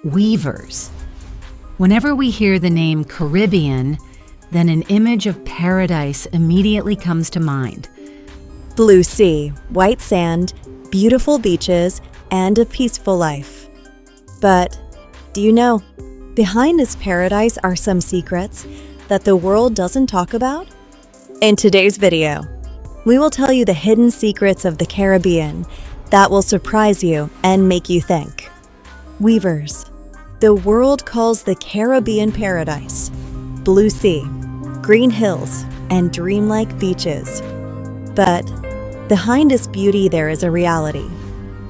weavers. Whenever we hear the name Caribbean, then an image of paradise immediately comes to mind. Blue sea, white sand, beautiful beaches, and a peaceful life. But do you know, behind this paradise are some secrets that the world doesn't talk about? In today's video, we will tell you the hidden secrets of the Caribbean that will surprise you and make you think. Weavers. The world calls the Caribbean paradise blue sea, green hills, and dreamlike beaches. But behind this beauty there is a reality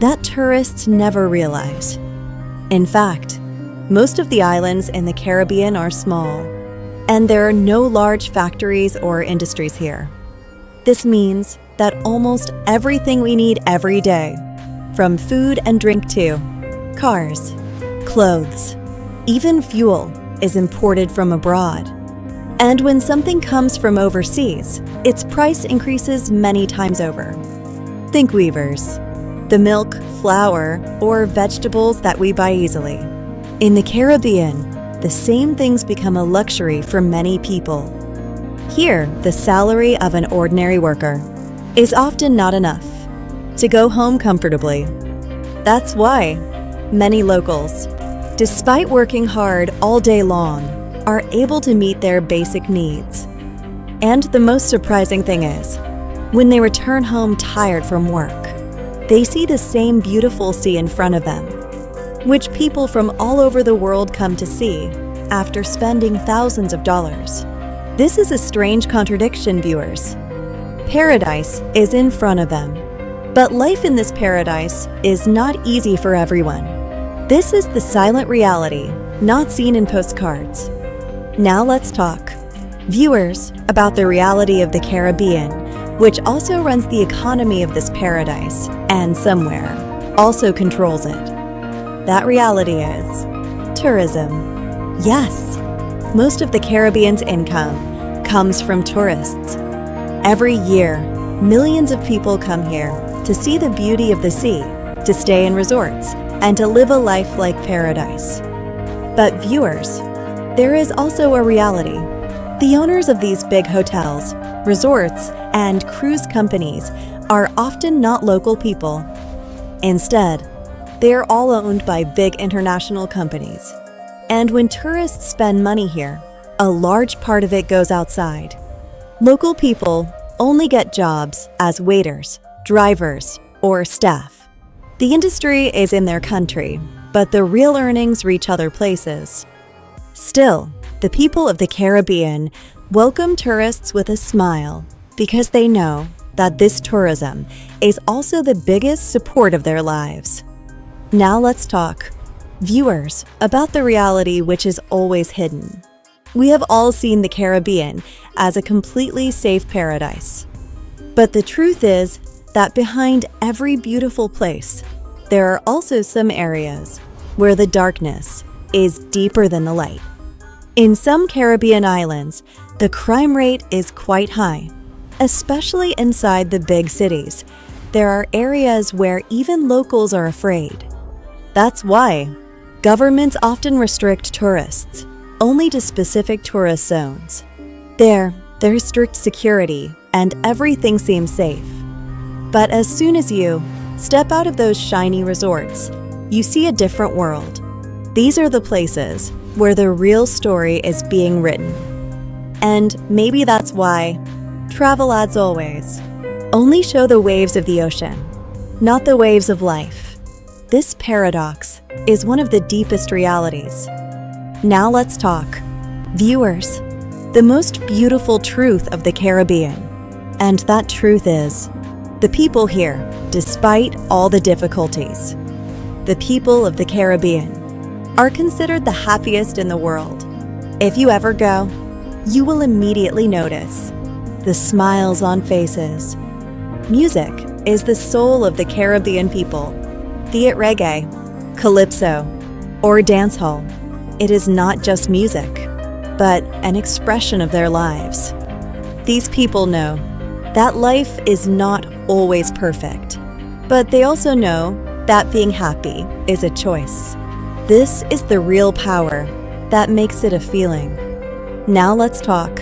that tourists never realize. In fact, most of the islands in the Caribbean are small, and there are no large factories or industries here. This means that almost everything we need every day, from food and drink to cars, clothes, even fuel, is imported from abroad. And when something comes from overseas, its price increases many times over. Think weavers, the milk, flour, or vegetables that we buy easily. In the Caribbean, the same things become a luxury for many people. Here, the salary of an ordinary worker is often not enough to go home comfortably. That's why many locals, despite working hard all day long, are able to meet their basic needs. And the most surprising thing is, when they return home tired from work, they see the same beautiful sea in front of them, which people from all over the world come to see after spending thousands of dollars. This is a strange contradiction, viewers. Paradise is in front of them, but life in this paradise is not easy for everyone. This is the silent reality, not seen in postcards. Now let's talk, viewers, about the reality of the Caribbean, which also runs the economy of this paradise and somewhere also controls it. That reality is tourism. Yes, most of the Caribbean's income comes from tourists. Every year, millions of people come here to see the beauty of the sea, to stay in resorts, and to live a life like paradise. But viewers, there is also a reality. The owners of these big hotels, resorts, and cruise companies are often not local people. Instead, they are all owned by big international companies. And when tourists spend money here, a large part of it goes outside. Local people only get jobs as waiters, drivers, or staff. The industry is in their country, but the real earnings reach other places. Still, the people of the Caribbean welcome tourists with a smile because they know that this tourism is also the biggest support of their lives. Now let's talk, viewers, about the reality which is always hidden. We have all seen the Caribbean as a completely safe paradise. But the truth is that behind every beautiful place, there are also some areas where the darkness is deeper than the light. In some Caribbean islands, the crime rate is quite high, especially inside the big cities. There are areas where even locals are afraid. That's why governments often restrict tourists only to specific tourist zones. There's strict security and everything seems safe. But as soon as you step out of those shiny resorts, you see a different world. These are the places where the real story is being written. And maybe that's why travel ads always only show the waves of the ocean, not the waves of life. This paradox is one of the deepest realities. Now let's talk, viewers, the most beautiful truth of the Caribbean. And that truth is, the people here, despite all the difficulties, the people of the Caribbean are considered the happiest in the world. If you ever go, you will immediately notice the smiles on faces. Music is the soul of the Caribbean people. Be it reggae, calypso, or dancehall, it is not just music, but an expression of their lives. These people know that life is not always perfect, but they also know that being happy is a choice. This is the real power that makes it a feeling. Now let's talk,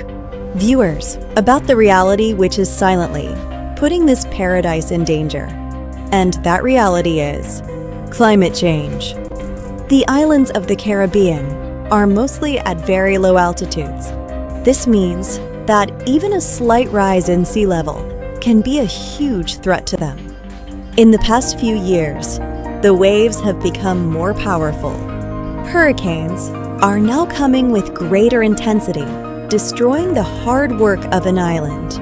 viewers, about the reality which is silently putting this paradise in danger. And that reality is climate change. The islands of the Caribbean are mostly at very low altitudes. This means that even a slight rise in sea level can be a huge threat to them. In the past few years, the waves have become more powerful. Hurricanes are now coming with greater intensity, destroying the hard work of an island.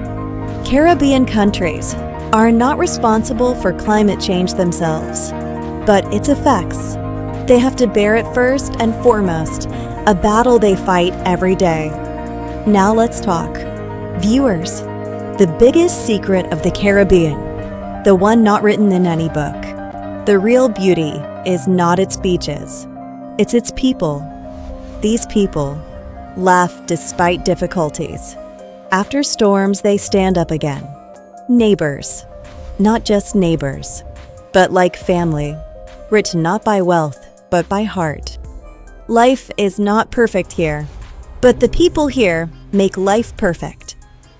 Caribbean countries are not responsible for climate change themselves, but its effects. They have to bear it first and foremost, a battle they fight every day. Now let's talk. Viewers, the biggest secret of the Caribbean, the one not written in any book. The real beauty is not its beaches, it's its people. These people laugh despite difficulties. After storms, they stand up again. Neighbors, not just neighbors, but like family, rich not by wealth, but by heart. Life is not perfect here, but the people here make life perfect.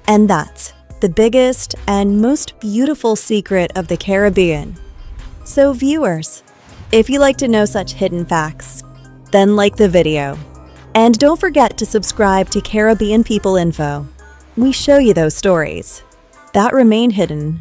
And that's the biggest and most beautiful secret of the Caribbean. So viewers, if you like to know such hidden facts, then like the video. And don't forget to subscribe to Caribbean People Info. We show you those stories that remain hidden